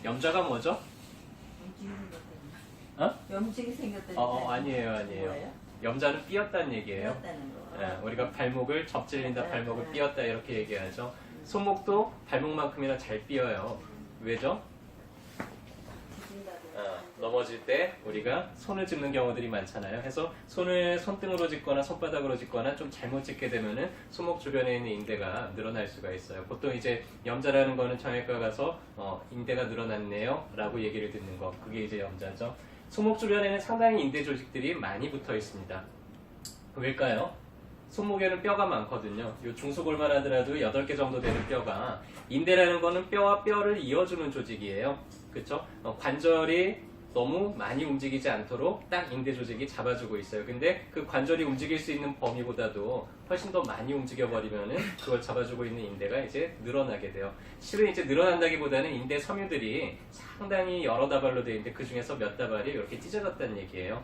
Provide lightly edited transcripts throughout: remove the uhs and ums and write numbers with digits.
염자가 뭐죠? 염증이 생겼다는 어? 염증이 생겼다는 아니에요. 뭐예요? 염자는 삐었다는 얘기예요. 삐었다는 거. 우리가 발목을 접질린다, 네, 발목을 네. 삐었다 이렇게 얘기하죠. 손목도 발목만큼이나 잘 삐어요. 왜죠? 넘어질 때 우리가 손을 짚는 경우들이 많잖아요. 해서 손을 손등으로 짚거나 손바닥으로 짚거나 좀 잘못 짚게 되면은 손목 주변에 있는 인대가 늘어날 수가 있어요. 보통 이제 염자라는 거는 정형외과 가서 인대가 늘어났네요 라고 얘기를 듣는 거, 그게 이제 염자죠. 손목 주변에는 상당히 인대 조직들이 많이 붙어 있습니다. 왜일까요? 손목에는 뼈가 많거든요. 요 중수골만 하더라도 8개 정도 되는 뼈가, 인대라는 거는 뼈와 뼈를 이어주는 조직이에요. 그쵸? 관절이 너무 많이 움직이지 않도록 딱 인대 조직이 잡아주고 있어요. 근데 그 관절이 움직일 수 있는 범위보다도 훨씬 더 많이 움직여버리면은 그걸 잡아주고 있는 인대가 이제 늘어나게 돼요. 실은 이제 늘어난다기보다는 인대 섬유들이 상당히 여러 다발로 되어 있는데 그 중에서 몇 다발이 이렇게 찢어졌다는 얘기예요.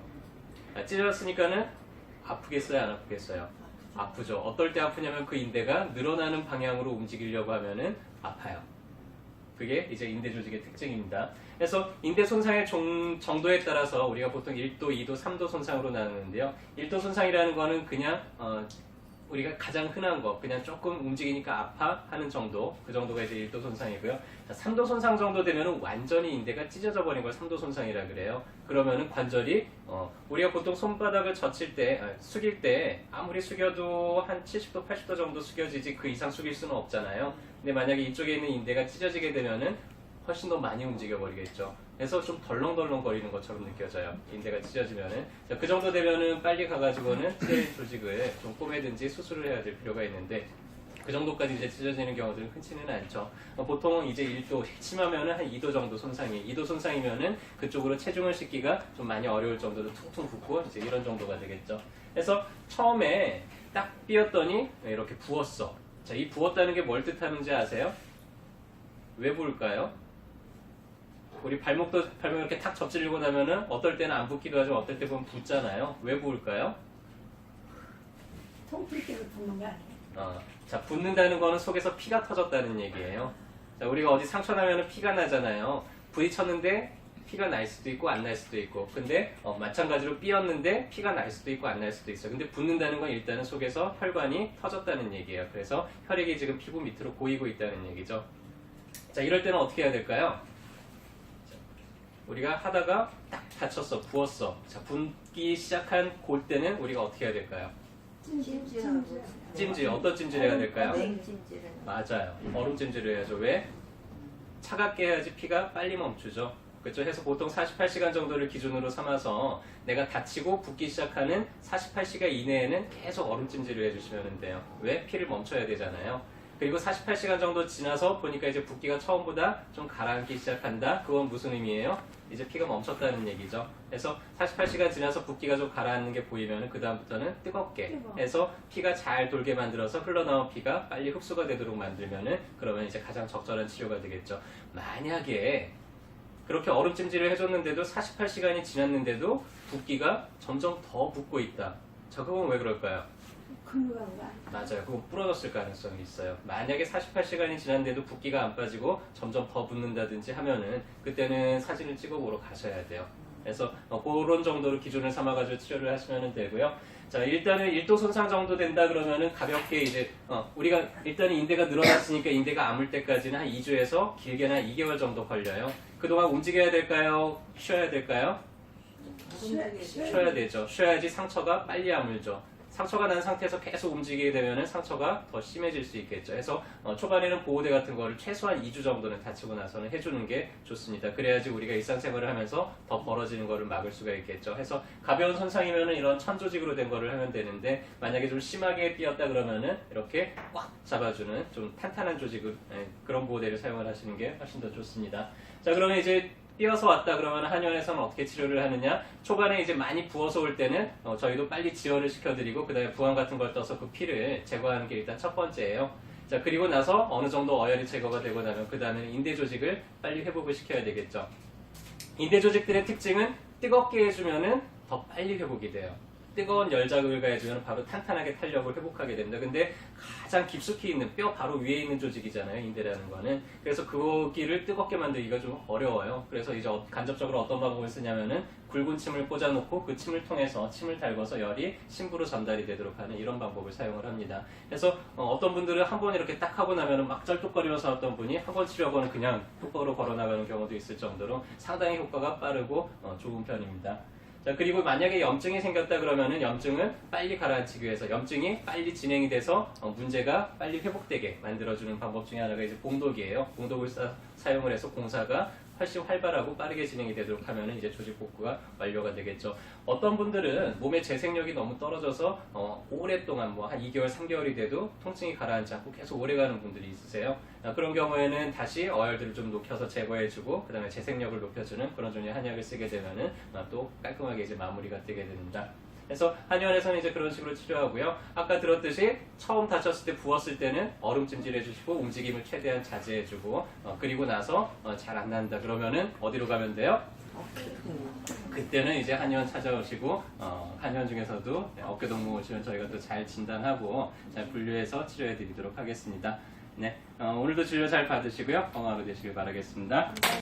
찢어졌으니까는 아프겠어요? 안 아프겠어요? 아프죠. 어떨 때 아프냐면 그 인대가 늘어나는 방향으로 움직이려고 하면은 아파요. 그게 이제 인대 조직의 특징입니다. 그래서 인대 손상의 정도에 따라서 우리가 보통 1도, 2도, 3도 손상으로 나누는데요. 1도 손상이라는 거는 그냥 우리가 가장 흔한 거, 그냥 조금 움직이니까 아파 하는 정도, 그 정도가 이제 1도 손상이고요. 3도 손상 정도 되면 완전히 인대가 찢어져 버린 걸 3도 손상이라 그래요. 그러면은 관절이 우리가 보통 손바닥을 젖힐 때, 숙일 때 아무리 숙여도 한 70도, 80도 정도 숙여지지 그 이상 숙일 수는 없잖아요. 근데 만약에 이쪽에 있는 인대가 찢어지게 되면은 훨씬 더 많이 움직여 버리겠죠. 그래서 좀 덜렁덜렁 거리는 것처럼 느껴져요. 인대가 찢어지면은. 자, 그 정도 되면은 빨리 가가지고는 찢어진 조직을 좀 꼬매든지 수술을 해야 될 필요가 있는데, 그 정도까지 이제 찢어지는 경우들은 흔치는 않죠. 보통 이제 1도, 심하면은 한 2도 정도 손상이, 2도 손상이면은 그쪽으로 체중을 싣기가 좀 많이 어려울 정도로 퉁퉁 붓고 이제 이런 정도가 되겠죠. 그래서 처음에 딱 삐었더니 이렇게 부었어. 자, 이 부었다는 게 뭘 뜻하는지 아세요? 왜 부을까요? 우리 발목 이렇게 탁 접질리고 나면은 어떨 때는 안 붓기도 하죠. 어떨 때 보면 붓잖아요. 왜 부을까요? 통풀 때문에 붓는 거 아니에요? 자, 붓는다는 거는 속에서 피가 터졌다는 얘기예요. 자, 우리가 어디 상처 나면 피가 나잖아요. 부딪혔는데 피가 날 수도 있고 안 날 수도 있고, 근데 마찬가지로 삐었는데 피가 날 수도 있고 안 날 수도 있어요. 근데 붓는다는 건 일단은 속에서 혈관이 터졌다는 얘기예요. 그래서 혈액이 지금 피부 밑으로 고이고 있다는 얘기죠. 자, 이럴 때는 어떻게 해야 될까요? 우리가 하다가 딱 다쳤어, 부었어. 자, 붓기 시작한 그럴 때는 우리가 어떻게 해야 될까요? 찜질. 어떤 찜질을 해야 될까요? 냉찜질은 맞아요. 얼음 찜질을 해야죠. 왜? 차갑게 해야지 피가 빨리 멈추죠. 그렇죠? 해서 보통 48시간 정도를 기준으로 삼아서 내가 다치고 붓기 시작하는 48시간 이내에는 계속 얼음 찜질을 해주시면 돼요. 왜? 피를 멈춰야 되잖아요. 그리고 48시간 정도 지나서 보니까 이제 붓기가 처음보다 좀 가라앉기 시작한다. 그건 무슨 의미예요? 이제 피가 멈췄다는 얘기죠. 그래서 48시간 지나서 붓기가 좀 가라앉는 게 보이면 그 다음부터는 뜨겁게 해서 피가 잘 돌게 만들어서 흘러나온 피가 빨리 흡수가 되도록 만들면은 그러면 이제 가장 적절한 치료가 되겠죠. 만약에 그렇게 얼음찜질을 해줬는데도 48시간이 지났는데도 붓기가 점점 더 붓고 있다. 자, 그건 왜 그럴까요? 근육한 거 아니에요? 맞아요. 그건 부러졌을 가능성이 있어요. 만약에 48시간이 지났는데도 붓기가 안 빠지고 점점 더 붓는다든지 하면은 그때는 사진을 찍어보러 가셔야 돼요. 그래서 그런 정도로 기준을 삼아가지고 치료를 하시면 되고요. 자, 일단은 1도 손상 정도 된다 그러면은 가볍게 이제 우리가 일단은 인대가 늘어났으니까 인대가 아물 때까지는 한 2주에서 길게는 한 2개월 정도 걸려요. 그동안 움직여야 될까요? 쉬어야 될까요? 쉬어야 되죠. 쉬어야지 상처가 빨리 아물죠. 상처가 난 상태에서 계속 움직이게 되면 상처가 더 심해질 수 있겠죠. 그래서 초반에는 보호대 같은 거를 최소한 2주 정도는 다치고 나서는 해주는 게 좋습니다. 그래야지 우리가 일상생활을 하면서 더 벌어지는 거를 막을 수가 있겠죠. 해서 가벼운 손상이면 이런 천조직으로 된 거를 하면 되는데, 만약에 좀 심하게 삐었다 그러면은 이렇게 꽉 잡아주는 좀 탄탄한 조직을, 그런 보호대를 사용을 하시는 게 훨씬 더 좋습니다. 자, 그러면 이제 삐어서 왔다 그러면 한의원에서는 어떻게 치료를 하느냐? 초반에 이제 많이 부어서 올 때는 저희도 빨리 지혈을 시켜드리고 그 다음에 부항 같은 걸 떠서 그 피를 제거하는 게 일단 첫 번째예요. 자, 그리고 나서 어느 정도 어혈이 제거가 되고 나면 그 다음에 인대 조직을 빨리 회복을 시켜야 되겠죠. 인대 조직들의 특징은 뜨겁게 해주면은 더 빨리 회복이 돼요. 뜨거운 열 자극을 가해주면 바로 탄탄하게 탄력을 회복하게 됩니다. 근데 가장 깊숙이 있는 뼈 바로 위에 있는 조직이잖아요, 인대라는 거는. 그래서 거기를 뜨겁게 만들기가 좀 어려워요. 그래서 이제 간접적으로 어떤 방법을 쓰냐면은 굵은 침을 꽂아놓고 그 침을 통해서 침을 달궈서 열이 심부로 전달이 되도록 하는 이런 방법을 사용을 합니다. 그래서 어떤 분들은 한 번 이렇게 딱 하고 나면은 막 쩔뚝거리면서 어떤 분이 한 번 치료하고는 그냥 똑바로 걸어나가는 경우도 있을 정도로 상당히 효과가 빠르고 좋은 편입니다. 자, 그리고 만약에 염증이 생겼다 그러면은 염증을 빨리 가라앉히기 위해서 염증이 빨리 진행이 돼서 문제가 빨리 회복되게 만들어주는 방법 중에 하나가 이제 봉독이에요. 봉독을 사용을 해서 공사가 훨씬 활발하고 빠르게 진행이 되도록 하면은 이제 조직 복구가 완료가 되겠죠. 어떤 분들은 몸의 재생력이 너무 떨어져서 오랫동안 뭐 한 2개월, 3개월이 돼도 통증이 가라앉지 않고 계속 오래가는 분들이 있으세요. 그런 경우에는 다시 어혈들을 좀 녹여서 제거해주고 그 다음에 재생력을 높여주는 그런 종류의 한약을 쓰게 되면은 또 깔끔하게 이제 마무리가 되게 됩니다. 그래서 한의원에서는 이제 그런 식으로 치료하고요. 아까 들었듯이 처음 다쳤을 때 부었을 때는 얼음 찜질해 주시고 움직임을 최대한 자제해 주고 그리고 나서 잘 안 난다 그러면은 어디로 가면 돼요? 그때는 이제 한의원 찾아오시고 한의원 중에서도 어깨 동무 오시면 저희가 또 잘 진단하고 잘 분류해서 치료해 드리도록 하겠습니다. 네, 오늘도 진료 잘 받으시고요. 건강하게 되시길 바라겠습니다.